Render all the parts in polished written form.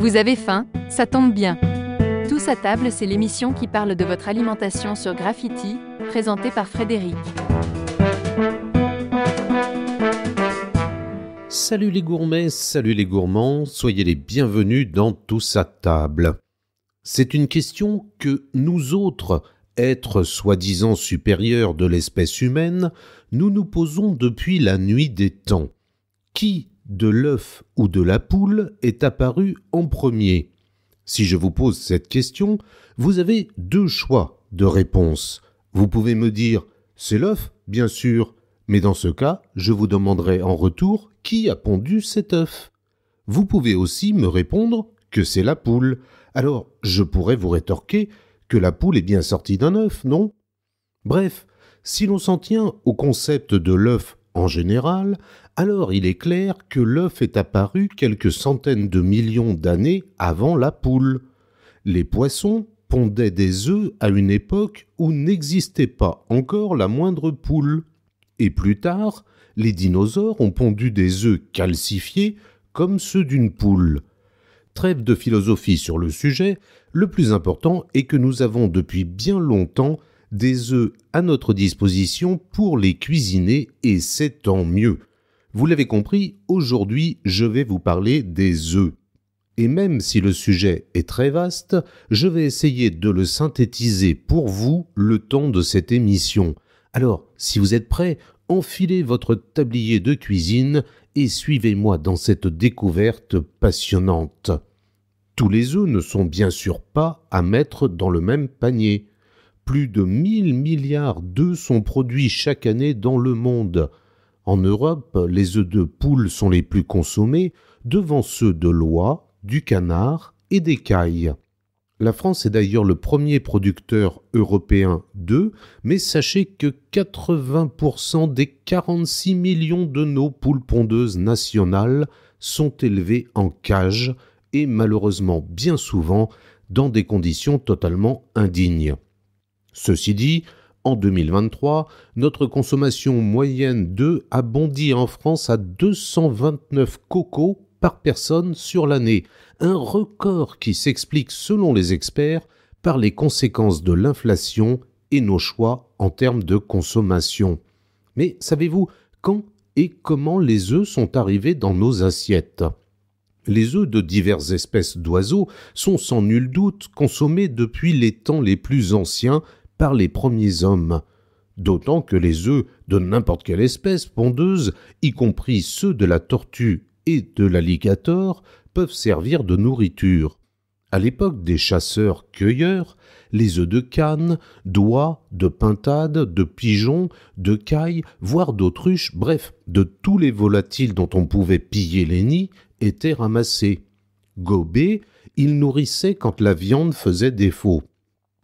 Vous avez faim? Ça tombe bien. Tous à table, c'est l'émission qui parle de votre alimentation sur Graffiti, présentée par Frédéric. Salut les gourmets, salut les gourmands, soyez les bienvenus dans Tous à table. C'est une question que nous autres, êtres soi-disant supérieurs de l'espèce humaine, nous nous posons depuis la nuit des temps. Qui, de l'œuf ou de la poule, est apparu en premier? Si je vous pose cette question, vous avez deux choix de réponse. Vous pouvez me dire « c'est l'œuf, bien sûr », mais dans ce cas, je vous demanderai en retour qui a pondu cet œuf. Vous pouvez aussi me répondre que c'est la poule. Alors, je pourrais vous rétorquer que la poule est bien sortie d'un œuf, non? Bref, si l'on s'en tient au concept de l'œuf en général, alors il est clair que l'œuf est apparu quelques centaines de millions d'années avant la poule. Les poissons pondaient des œufs à une époque où n'existait pas encore la moindre poule. Et plus tard, les dinosaures ont pondu des œufs calcifiés comme ceux d'une poule. Trêve de philosophie sur le sujet, le plus important est que nous avons depuis bien longtemps des œufs à notre disposition pour les cuisiner et c'est tant mieux. Vous l'avez compris, aujourd'hui je vais vous parler des œufs. Et même si le sujet est très vaste, je vais essayer de le synthétiser pour vous le temps de cette émission. Alors, si vous êtes prêts, enfilez votre tablier de cuisine et suivez-moi dans cette découverte passionnante. Tous les œufs ne sont bien sûr pas à mettre dans le même panier. Plus de 1000 milliards d'œufs sont produits chaque année dans le monde. En Europe, les œufs de poule sont les plus consommés, devant ceux de l'oie, du canard et des cailles. La France est d'ailleurs le premier producteur européen d'œufs, mais sachez que 80% des 46 millions de nos poules pondeuses nationales sont élevées en cage et malheureusement bien souvent dans des conditions totalement indignes. Ceci dit, en 2023, notre consommation moyenne d'œufs a bondi en France à 229 cocos par personne sur l'année, un record qui s'explique selon les experts par les conséquences de l'inflation et nos choix en termes de consommation. Mais savez-vous quand et comment les œufs sont arrivés dans nos assiettes? Les œufs de diverses espèces d'oiseaux sont sans nul doute consommés depuis les temps les plus anciens par les premiers hommes. D'autant que les œufs de n'importe quelle espèce pondeuse, y compris ceux de la tortue et de l'alligator, peuvent servir de nourriture. À l'époque des chasseurs-cueilleurs, les œufs de cane, d'oie, de pintade, de pigeon, de caille, voire d'autruche, bref, de tous les volatiles dont on pouvait piller les nids, étaient ramassés. Gobés, ils nourrissaient quand la viande faisait défaut.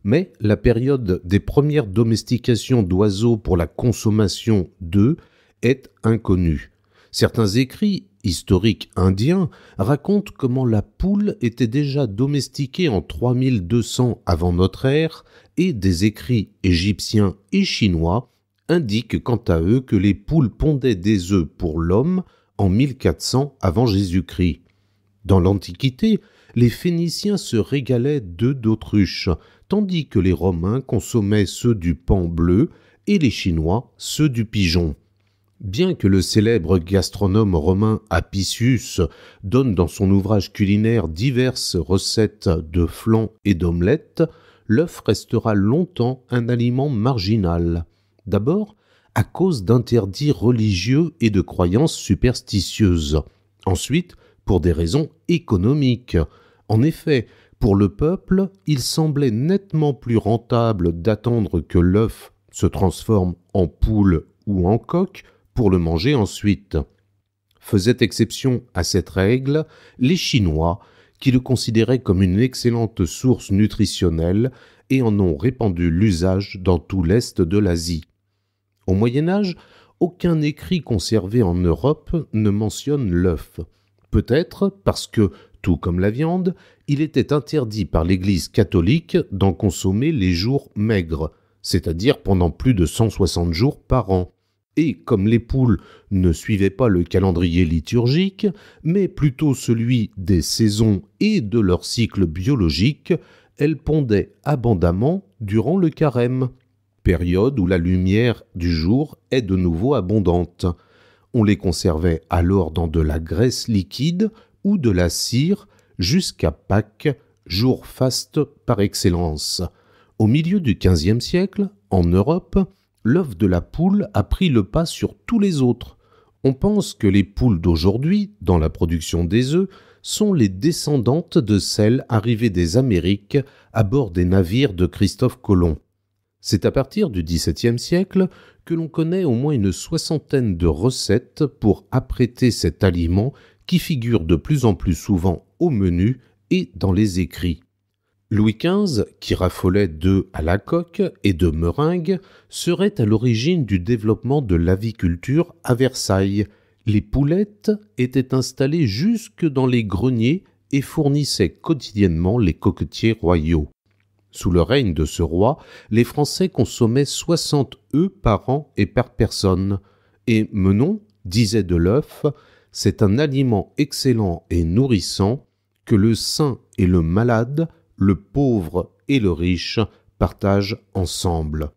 Mais la période des premières domestications d'oiseaux pour la consommation d'œufs est inconnue. Certains écrits historiques indiens racontent comment la poule était déjà domestiquée en 3200 avant notre ère et des écrits égyptiens et chinois indiquent quant à eux que les poules pondaient des œufs pour l'homme en 1400 avant Jésus-Christ. Dans l'Antiquité, les Phéniciens se régalaient d'œufs d'autruche, tandis que les Romains consommaient ceux du paon bleu et les Chinois ceux du pigeon. Bien que le célèbre gastronome romain Apicius donne dans son ouvrage culinaire diverses recettes de flan et d'omelettes, l'œuf restera longtemps un aliment marginal. D'abord, à cause d'interdits religieux et de croyances superstitieuses. Ensuite, pour des raisons économiques. En effet, pour le peuple, il semblait nettement plus rentable d'attendre que l'œuf se transforme en poule ou en coq pour le manger ensuite. Faisaient exception à cette règle les Chinois, qui le considéraient comme une excellente source nutritionnelle et en ont répandu l'usage dans tout l'est de l'Asie. Au Moyen-Âge, aucun écrit conservé en Europe ne mentionne l'œuf. Peut-être parce que, tout comme la viande, il était interdit par l'Église catholique d'en consommer les jours maigres, c'est-à-dire pendant plus de 160 jours par an. Et comme les poules ne suivaient pas le calendrier liturgique, mais plutôt celui des saisons et de leur cycle biologique, elles pondaient abondamment durant le carême, période où la lumière du jour est de nouveau abondante. On les conservait alors dans de la graisse liquide ou de la cire jusqu'à Pâques, jour faste par excellence. Au milieu du XVe siècle, en Europe, l'œuf de la poule a pris le pas sur tous les autres. On pense que les poules d'aujourd'hui, dans la production des œufs, sont les descendantes de celles arrivées des Amériques à bord des navires de Christophe Colomb. C'est à partir du XVIIe siècle que l'on connaît au moins une soixantaine de recettes pour apprêter cet aliment qui figure de plus en plus souvent au menu et dans les écrits. Louis XV, qui raffolait d'œufs à la coque et de meringues, serait à l'origine du développement de l'aviculture à Versailles. Les poulettes étaient installées jusque dans les greniers et fournissaient quotidiennement les coquetiers royaux. Sous le règne de ce roi, les Français consommaient 60 œufs par an et par personne. Et Menon disait de l'œuf, c'est un aliment excellent et nourrissant que le sain et le malade, le pauvre et le riche partagent ensemble.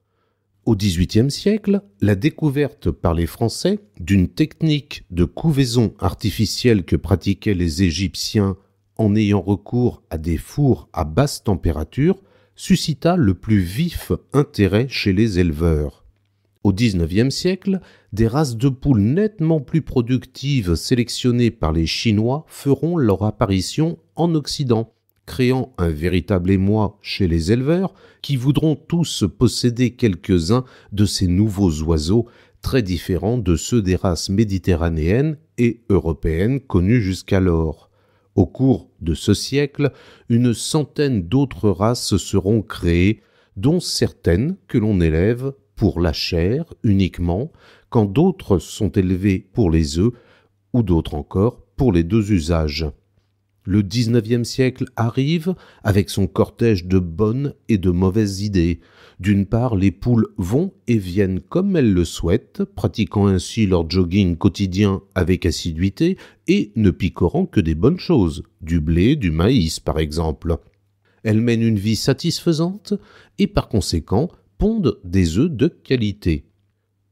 Au XVIIIe siècle, la découverte par les Français d'une technique de couvaison artificielle que pratiquaient les Égyptiens en ayant recours à des fours à basse température suscita le plus vif intérêt chez les éleveurs. Au XIXe siècle, des races de poules nettement plus productives sélectionnées par les Chinois feront leur apparition en Occident, créant un véritable émoi chez les éleveurs qui voudront tous posséder quelques-uns de ces nouveaux oiseaux très différents de ceux des races méditerranéennes et européennes connues jusqu'alors. Au cours de ce siècle, une centaine d'autres races seront créées, dont certaines que l'on élève pour la chair uniquement, quand d'autres sont élevées pour les œufs, ou d'autres encore pour les deux usages. Le XIXe siècle arrive avec son cortège de bonnes et de mauvaises idées. D'une part, les poules vont et viennent comme elles le souhaitent, pratiquant ainsi leur jogging quotidien avec assiduité et ne picorant que des bonnes choses, du blé, du maïs par exemple. Elles mènent une vie satisfaisante et par conséquent pondent des œufs de qualité.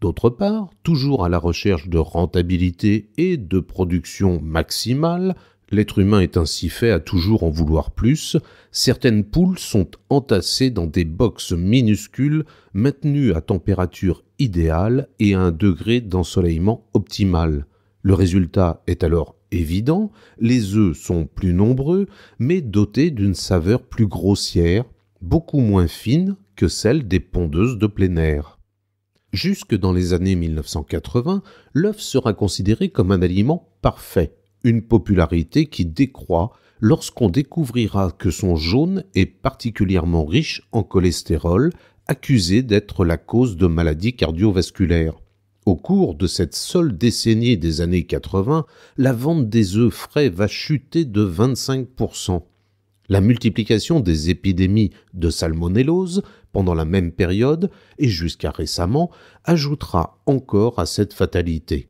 D'autre part, toujours à la recherche de rentabilité et de production maximale, l'être humain est ainsi fait à toujours en vouloir plus, certaines poules sont entassées dans des boxes minuscules maintenues à température idéale et à un degré d'ensoleillement optimal. Le résultat est alors évident, les œufs sont plus nombreux, mais dotés d'une saveur plus grossière, beaucoup moins fine que celle des pondeuses de plein air. Jusque dans les années 1980, l'œuf sera considéré comme un aliment parfait, une popularité qui décroît lorsqu'on découvrira que son jaune est particulièrement riche en cholestérol, accusé d'être la cause de maladies cardiovasculaires. Au cours de cette seule décennie des années 80, la vente des œufs frais va chuter de 25%. La multiplication des épidémies de salmonellose pendant la même période et jusqu'à récemment ajoutera encore à cette fatalité.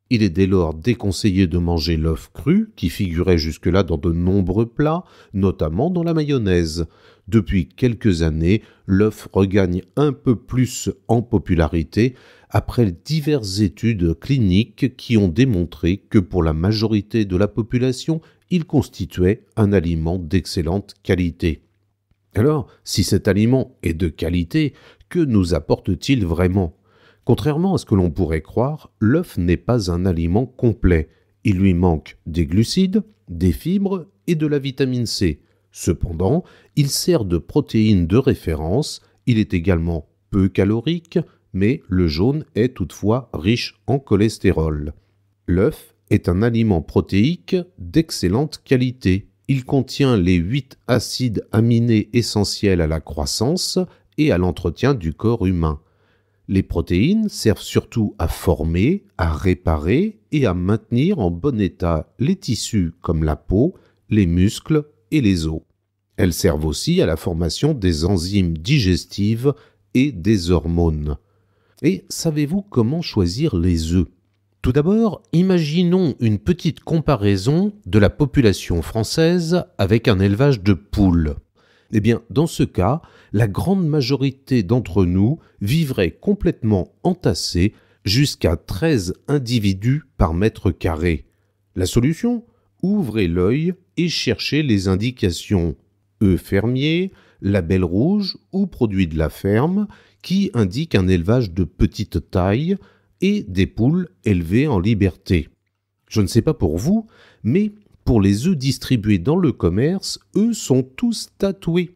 Il est dès lors déconseillé de manger l'œuf cru, qui figurait jusque-là dans de nombreux plats, notamment dans la mayonnaise. Depuis quelques années, l'œuf regagne un peu plus en popularité après diverses études cliniques qui ont démontré que pour la majorité de la population, il constituait un aliment d'excellente qualité. Alors, si cet aliment est de qualité, que nous apporte-t-il vraiment ? Contrairement à ce que l'on pourrait croire, l'œuf n'est pas un aliment complet. Il lui manque des glucides, des fibres et de la vitamine C. Cependant, il sert de protéine de référence, il est également peu calorique, mais le jaune est toutefois riche en cholestérol. L'œuf est un aliment protéique d'excellente qualité. Il contient les 8 acides aminés essentiels à la croissance et à l'entretien du corps humain. Les protéines servent surtout à former, à réparer et à maintenir en bon état les tissus comme la peau, les muscles et les os. Elles servent aussi à la formation des enzymes digestives et des hormones. Et savez-vous comment choisir les œufs ? Tout d'abord, imaginons une petite comparaison de la population française avec un élevage de poules. Eh bien, dans ce cas, la grande majorité d'entre nous vivrait complètement entassés jusqu'à 13 individus par mètre carré. La solution ? Ouvrez l'œil et cherchez les indications œufs fermiers, label rouge ou produits de la ferme qui indiquent un élevage de petite taille et des poules élevées en liberté. Je ne sais pas pour vous, mais pour les œufs distribués dans le commerce, eux sont tous tatoués.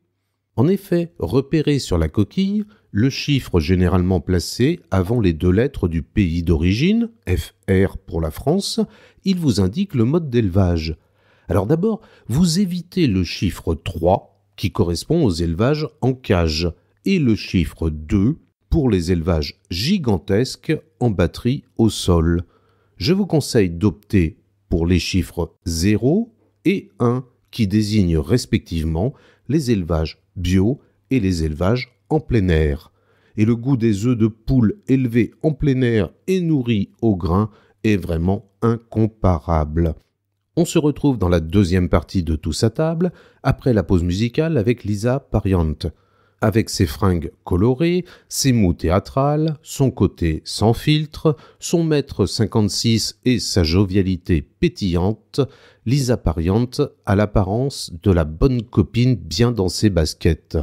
En effet, repérez sur la coquille le chiffre généralement placé avant les 2 lettres du pays d'origine, FR pour la France, il vous indique le mode d'élevage. Alors d'abord, vous évitez le chiffre 3 qui correspond aux élevages en cage et le chiffre 2 pour les élevages gigantesques en batterie au sol. Je vous conseille d'opter pour les chiffres 0 et 1 qui désignent respectivement les élevages bio et les élevages en plein air. Et le goût des œufs de poule élevés en plein air et nourris au grain est vraiment incomparable. On se retrouve dans la deuxième partie de Tous à table, après la pause musicale avec Lisa Pariente. Avec ses fringues colorées, ses mots théâtrales, son côté sans filtre, son mètre 56 et sa jovialité pétillante, Lisa Pariente a l'apparence de la bonne copine bien dans ses baskets.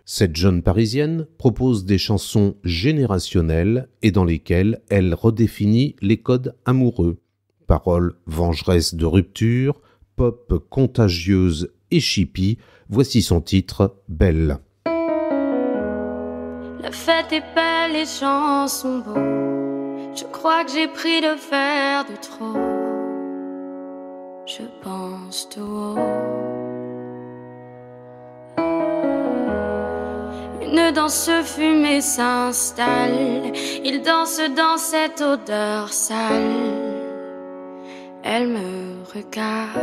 Cette jeune Parisienne propose des chansons générationnelles et dans lesquelles elle redéfinit les codes amoureux. Paroles vengeresses de rupture, pop contagieuse et chippie, voici son titre, Belle. La fête est belle, les gens sont beaux. Je crois que j'ai pris de fer de trop. Je pense tout haut. Une danse fumée s'installe. Il danse dans cette odeur sale. Elle me regarde.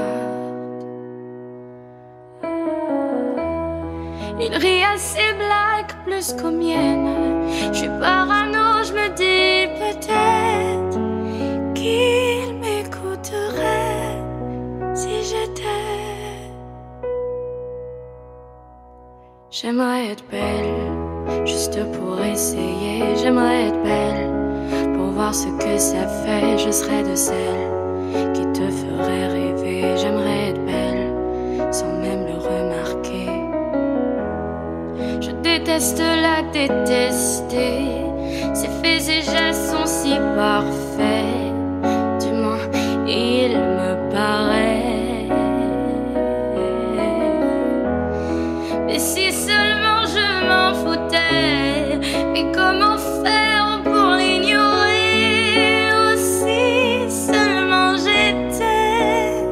Il rit à ses blagues plus qu'aux miennes. Je suis parano, je me dis peut-être qu'il m'écouterait si j'étais. J'aimerais être belle, juste pour essayer. J'aimerais être belle, pour voir ce que ça fait. Je serais de celles qui te feraient rêver. J'aimerais être belle, sans même le remarquer. Je déteste la détester. Ses faits et gestes sont si parfaits. Du moins, il me paraît. Mais si seulement je m'en foutais. Mais comment faire pour l'ignorer? Aussi seulement j'étais.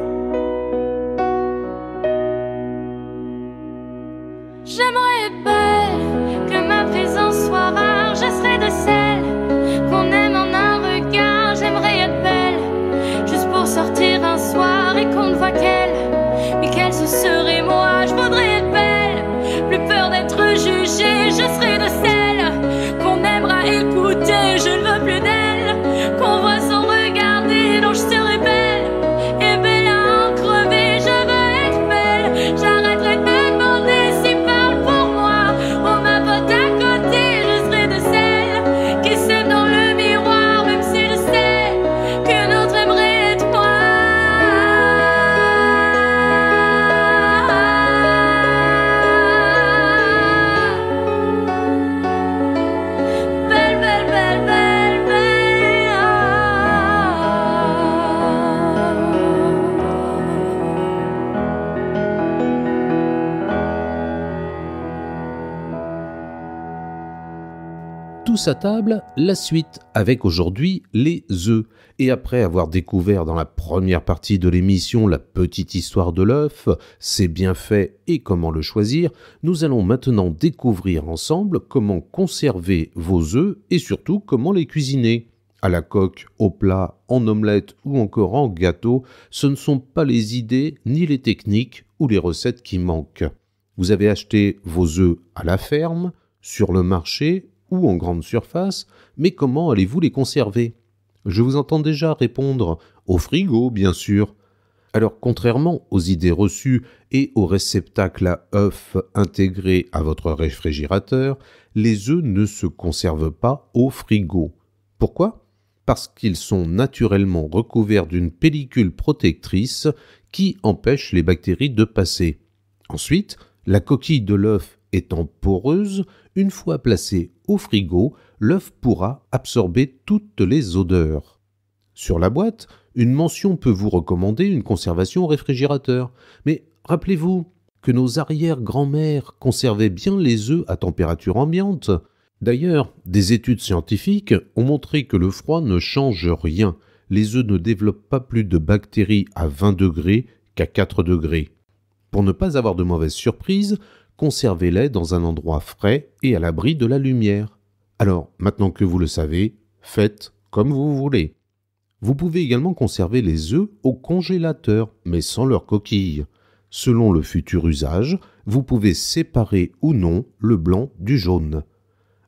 J'aimerais être belle, que ma présence soit rare. Je serais de celles qu'on aime en un regard. J'aimerais être belle, juste pour sortir un soir et qu'on ne voit qu'elle, mais qu'elle ce serait moi. Je voudrais être belle, plus peur d'être jugée. Je serais de celles qu'on aimera écouter. Je ne veux plus d'elle, qu'on voit sans regarder. Donc je serais belle, et belle à en crever. Je veux être belle, j'arrêterai de me demander s'il parle pour moi. Oh ma pote à côté, je serai de celles qui s'aiment dans le miroir. Même si je sais que l'autre aimerait être moi. Belle, belle, belle, belle, belle, Tous à table, la suite avec aujourd'hui les œufs. Et après avoir découvert dans la première partie de l'émission la petite histoire de l'œuf, ses bienfaits et comment le choisir, nous allons maintenant découvrir ensemble comment conserver vos œufs et surtout comment les cuisiner. À la coque, au plat, en omelette ou encore en gâteau, ce ne sont pas les idées ni les techniques ou les recettes qui manquent. Vous avez acheté vos œufs à la ferme, sur le marché ou en grande surface, mais comment allez-vous les conserver? Je vous entends déjà répondre « au frigo, bien sûr ». Alors, contrairement aux idées reçues et aux réceptacles à œufs intégrés à votre réfrigérateur, les œufs ne se conservent pas au frigo. Pourquoi? Parce qu'ils sont naturellement recouverts d'une pellicule protectrice qui empêche les bactéries de passer. Ensuite, la coquille de l'œuf étant poreuse, une fois placée au frigo, l'œuf pourra absorber toutes les odeurs. Sur la boîte, une mention peut vous recommander une conservation au réfrigérateur. Mais rappelez-vous que nos arrière-grand-mères conservaient bien les œufs à température ambiante. D'ailleurs, des études scientifiques ont montré que le froid ne change rien. Les œufs ne développent pas plus de bactéries à 20 degrés qu'à 4 degrés. Pour ne pas avoir de mauvaises surprises, conservez-les dans un endroit frais et à l'abri de la lumière. Alors, maintenant que vous le savez, faites comme vous voulez. Vous pouvez également conserver les œufs au congélateur, mais sans leur coquille. Selon le futur usage, vous pouvez séparer ou non le blanc du jaune.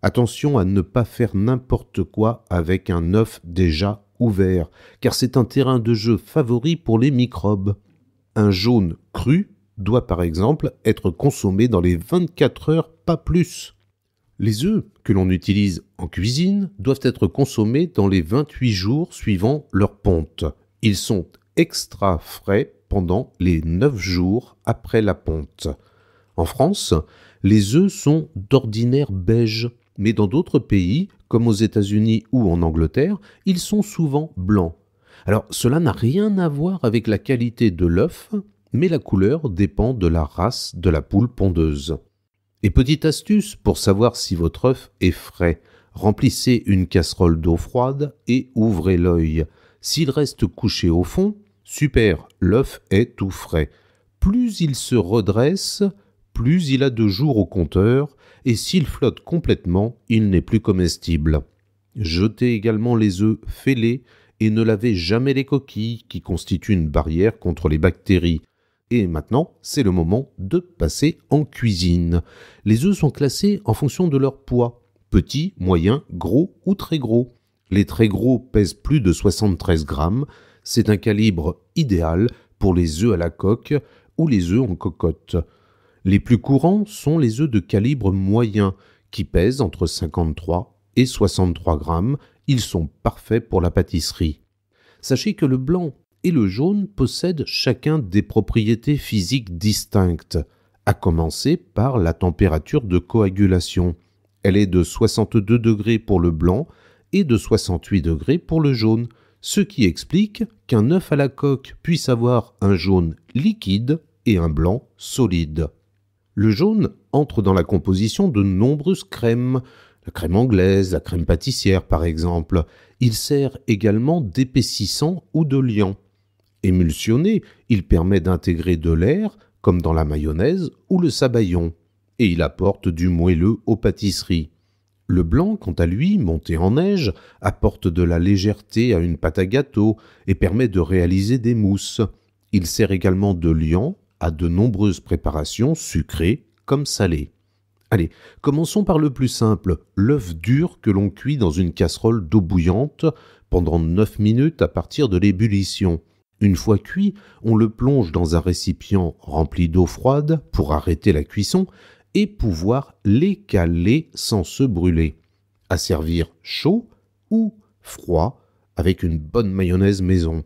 Attention à ne pas faire n'importe quoi avec un œuf déjà ouvert, car c'est un terrain de jeu favori pour les microbes. Un jaune cru doit par exemple être consommé dans les 24 heures, pas plus. Les œufs que l'on utilise en cuisine doivent être consommés dans les 28 jours suivant leur ponte. Ils sont extra frais pendant les 9 jours après la ponte. En France, les œufs sont d'ordinaire beige, mais dans d'autres pays, comme aux États-Unis ou en Angleterre, ils sont souvent blancs. Alors, cela n'a rien à voir avec la qualité de l'œuf, mais la couleur dépend de la race de la poule pondeuse. Et petite astuce pour savoir si votre œuf est frais, remplissez une casserole d'eau froide et ouvrez l'œil. S'il reste couché au fond, super, l'œuf est tout frais. Plus il se redresse, plus il a de jours au compteur, et s'il flotte complètement, il n'est plus comestible. Jetez également les œufs fêlés et ne lavez jamais les coquilles qui constituent une barrière contre les bactéries. Et maintenant, c'est le moment de passer en cuisine. Les œufs sont classés en fonction de leur poids, petit, moyen, gros ou très gros. Les très gros pèsent plus de 73 grammes. C'est un calibre idéal pour les œufs à la coque ou les œufs en cocotte. Les plus courants sont les œufs de calibre moyen, qui pèsent entre 53 et 63 grammes. Ils sont parfaits pour la pâtisserie. Sachez que le blanc et le jaune possèdent chacun des propriétés physiques distinctes, à commencer par la température de coagulation. Elle est de 62 degrés pour le blanc et de 68 degrés pour le jaune, ce qui explique qu'un œuf à la coque puisse avoir un jaune liquide et un blanc solide. Le jaune entre dans la composition de nombreuses crèmes, la crème anglaise, la crème pâtissière par exemple. Il sert également d'épaississant ou de liant. Émulsionné, il permet d'intégrer de l'air, comme dans la mayonnaise ou le sabayon, et il apporte du moelleux aux pâtisseries. Le blanc, quant à lui, monté en neige, apporte de la légèreté à une pâte à gâteau et permet de réaliser des mousses. Il sert également de liant à de nombreuses préparations sucrées comme salées. Allez, commençons par le plus simple, l'œuf dur que l'on cuit dans une casserole d'eau bouillante pendant 9 minutes à partir de l'ébullition. Une fois cuit, on le plonge dans un récipient rempli d'eau froide pour arrêter la cuisson et pouvoir l'écaler sans se brûler. À servir chaud ou froid avec une bonne mayonnaise maison.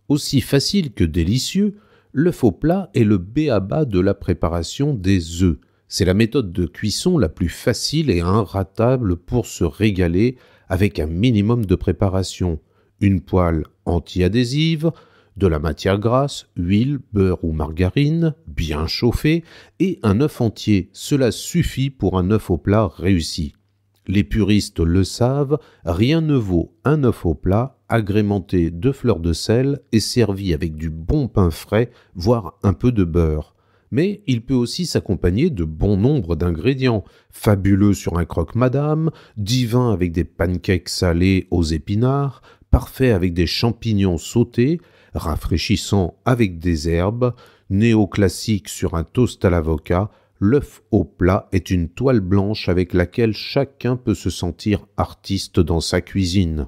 Aussi facile que délicieux, l'œuf au plat est le b.a.-ba de la préparation des œufs. C'est la méthode de cuisson la plus facile et inratable pour se régaler avec un minimum de préparation. Une poêle anti-adhésive, de la matière grasse, huile, beurre ou margarine, bien chauffée, et un œuf entier. Cela suffit pour un œuf au plat réussi. Les puristes le savent, rien ne vaut un œuf au plat agrémenté de fleurs de sel et servi avec du bon pain frais, voire un peu de beurre. Mais il peut aussi s'accompagner de bon nombre d'ingrédients, fabuleux sur un croque-madame, divin avec des pancakes salés aux épinards, parfait avec des champignons sautés, rafraîchissant avec des herbes, néoclassique sur un toast à l'avocat, L'œuf au plat est une toile blanche avec laquelle chacun peut se sentir artiste dans sa cuisine.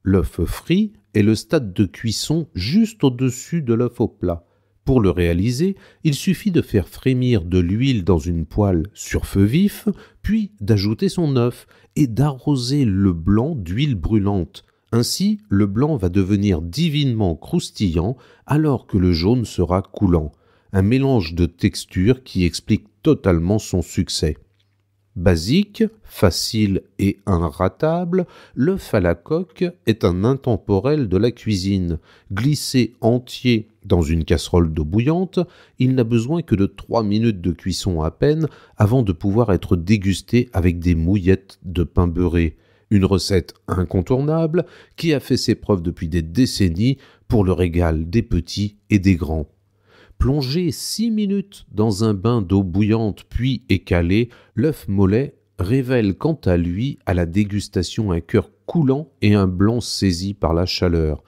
L'œuf frit est le stade de cuisson juste au-dessus de l'œuf au plat. Pour le réaliser, il suffit de faire frémir de l'huile dans une poêle sur feu vif, puis d'ajouter son œuf et d'arroser le blanc d'huile brûlante. Ainsi, le blanc va devenir divinement croustillant alors que le jaune sera coulant. Un mélange de textures qui explique totalement son succès. Basique, facile et inratable, l'œuf à la coque est un intemporel de la cuisine. Glissé entier dans une casserole d'eau bouillante, il n'a besoin que de 3 minutes de cuisson à peine avant de pouvoir être dégusté avec des mouillettes de pain beurré. Une recette incontournable qui a fait ses preuves depuis des décennies pour le régal des petits et des grands. Plongé 6 minutes dans un bain d'eau bouillante puis écalé, l'œuf mollet révèle quant à lui à la dégustation un cœur coulant et un blanc saisi par la chaleur.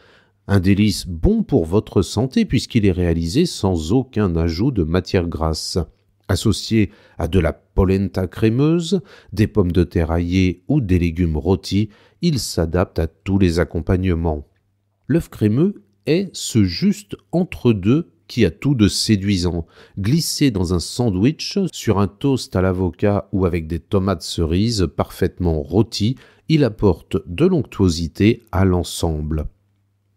Un délice bon pour votre santé puisqu'il est réalisé sans aucun ajout de matière grasse. Associé à de la polenta crémeuse, des pommes de terre aillées ou des légumes rôtis, il s'adapte à tous les accompagnements. L'œuf crémeux est ce juste entre-deux qui a tout de séduisant. Glissé dans un sandwich, sur un toast à l'avocat ou avec des tomates cerises parfaitement rôties, il apporte de l'onctuosité à l'ensemble.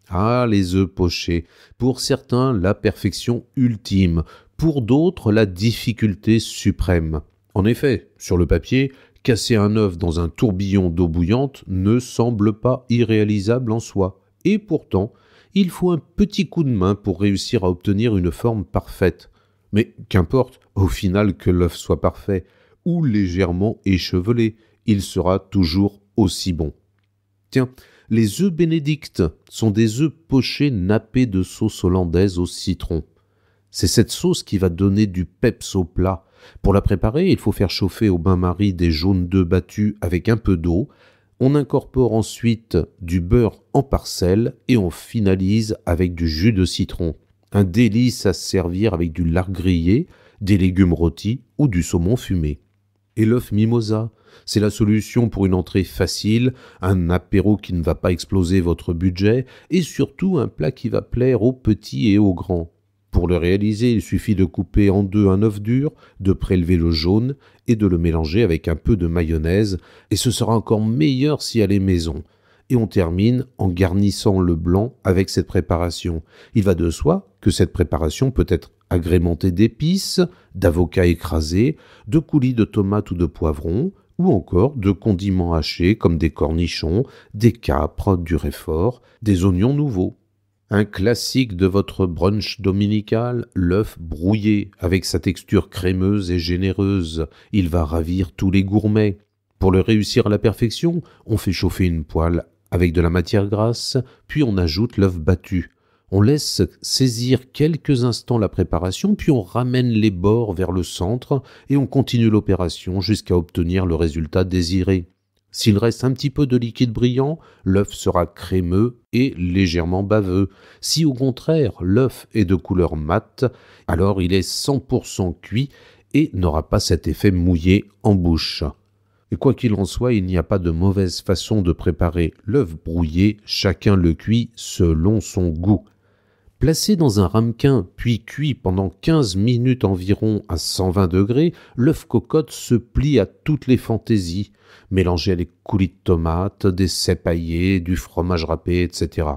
Ah, les œufs pochés. Pour certains, la perfection ultime. Pour d'autres, la difficulté suprême. En effet, sur le papier, casser un œuf dans un tourbillon d'eau bouillante ne semble pas irréalisable en soi. Et pourtant, il faut un petit coup de main pour réussir à obtenir une forme parfaite. Mais qu'importe, au final, que l'œuf soit parfait ou légèrement échevelé, il sera toujours aussi bon. Tiens, les œufs bénédicts sont des œufs pochés nappés de sauce hollandaise au citron. C'est cette sauce qui va donner du peps au plat. Pour la préparer, il faut faire chauffer au bain-marie des jaunes d'œufs battus avec un peu d'eau. On incorpore ensuite du beurre en parcelles et on finalise avec du jus de citron. Un délice à servir avec du lard grillé, des légumes rôtis ou du saumon fumé. Et l'œuf mimosa, c'est la solution pour une entrée facile, un apéro qui ne va pas exploser votre budget et surtout un plat qui va plaire aux petits et aux grands. Pour le réaliser, il suffit de couper en deux un œuf dur, de prélever le jaune et de le mélanger avec un peu de mayonnaise, et ce sera encore meilleur si elle est maison. Et on termine en garnissant le blanc avec cette préparation. Il va de soi que cette préparation peut être agrémentée d'épices, d'avocats écrasés, de coulis de tomates ou de poivrons, ou encore de condiments hachés comme des cornichons, des capres, du roquefort, des oignons nouveaux. Un classique de votre brunch dominical, l'œuf brouillé, avec sa texture crémeuse et généreuse. Il va ravir tous les gourmets. Pour le réussir à la perfection, on fait chauffer une poêle avec de la matière grasse, puis on ajoute l'œuf battu. On laisse saisir quelques instants la préparation, puis on ramène les bords vers le centre et on continue l'opération jusqu'à obtenir le résultat désiré. S'il reste un petit peu de liquide brillant, l'œuf sera crémeux et légèrement baveux. Si au contraire l'œuf est de couleur mate, alors il est 100% cuit et n'aura pas cet effet mouillé en bouche. Et quoi qu'il en soit, il n'y a pas de mauvaise façon de préparer l'œuf brouillé, chacun le cuit selon son goût. Placé dans un ramequin puis cuit pendant 15 minutes environ à 120 degrés, l'œuf cocotte se plie à toutes les fantaisies, mélangé à des coulis de tomates, des cèpes aillées, du fromage râpé, etc.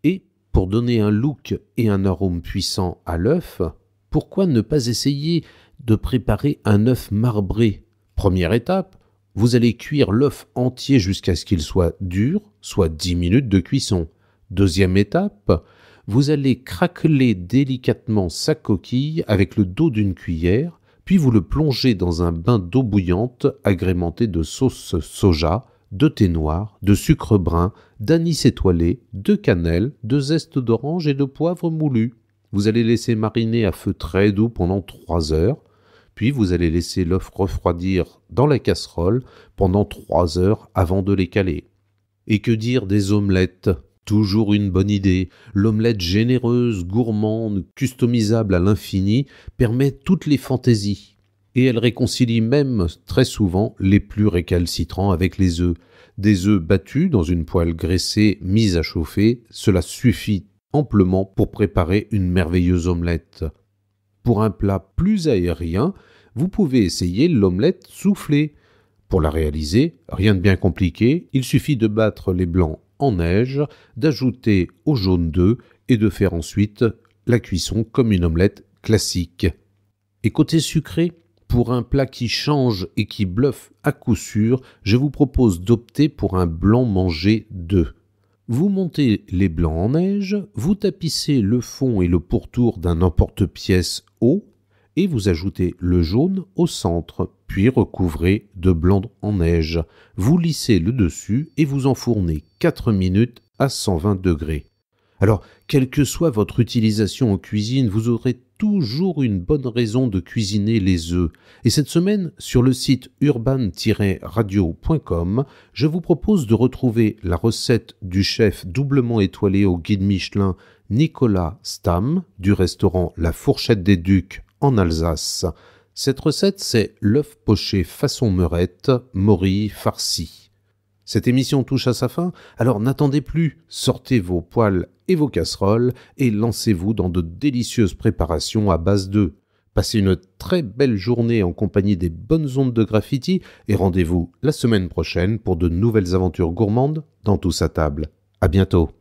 Et pour donner un look et un arôme puissant à l'œuf, pourquoi ne pas essayer de préparer un œuf marbré ? Première étape, vous allez cuire l'œuf entier jusqu'à ce qu'il soit dur, soit 10 minutes de cuisson. Deuxième étape, vous allez craqueler délicatement sa coquille avec le dos d'une cuillère, puis vous le plongez dans un bain d'eau bouillante agrémenté de sauce soja, de thé noir, de sucre brun, d'anis étoilé, de cannelle, de zeste d'orange et de poivre moulu. Vous allez laisser mariner à feu très doux pendant 3 heures, puis vous allez laisser l'œuf refroidir dans la casserole pendant 3 heures avant de l'écaler. Et que dire des omelettes ? Toujours une bonne idée. L'omelette généreuse, gourmande, customisable à l'infini permet toutes les fantaisies. et elle réconcilie même très souvent les plus récalcitrants avec les œufs. Des œufs battus dans une poêle graissée mise à chauffer, cela suffit amplement pour préparer une merveilleuse omelette. Pour un plat plus aérien, vous pouvez essayer l'omelette soufflée. Pour la réaliser, rien de bien compliqué, il suffit de battre les blancs en neige, d'ajouter au jaune d'œuf et de faire ensuite la cuisson comme une omelette classique. Et côté sucré, pour un plat qui change et qui bluffe à coup sûr, je vous propose d'opter pour un blanc mangé d'œufs. Vous montez les blancs en neige, vous tapissez le fond et le pourtour d'un emporte-pièce haut et vous ajoutez le jaune au centre, puis recouvrez de blanc en neige. Vous lissez le dessus et vous enfournez 4 minutes à 120 degrés. Alors, quelle que soit votre utilisation en cuisine, vous aurez toujours une bonne raison de cuisiner les œufs. Et cette semaine, sur le site urban-radio.com, je vous propose de retrouver la recette du chef doublement étoilé au guide Michelin Nicolas Stamm du restaurant La Fourchette des Ducs en Alsace. Cette recette, c'est l'œuf poché façon meurette, morille farci. Cette émission touche à sa fin, alors n'attendez plus, sortez vos poêles et vos casseroles et lancez-vous dans de délicieuses préparations à base d'œufs. Passez une très belle journée en compagnie des bonnes ondes de Graffiti et rendez-vous la semaine prochaine pour de nouvelles aventures gourmandes dans Tous à table. À bientôt.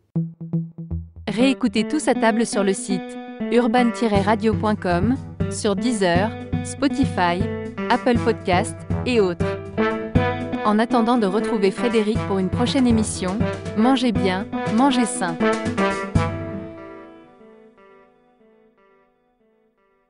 Réécoutez Tous à table sur le site urban-radio.com, sur Deezer, Spotify, Apple Podcasts et autres. En attendant de retrouver Frédéric pour une prochaine émission, mangez bien, mangez sain.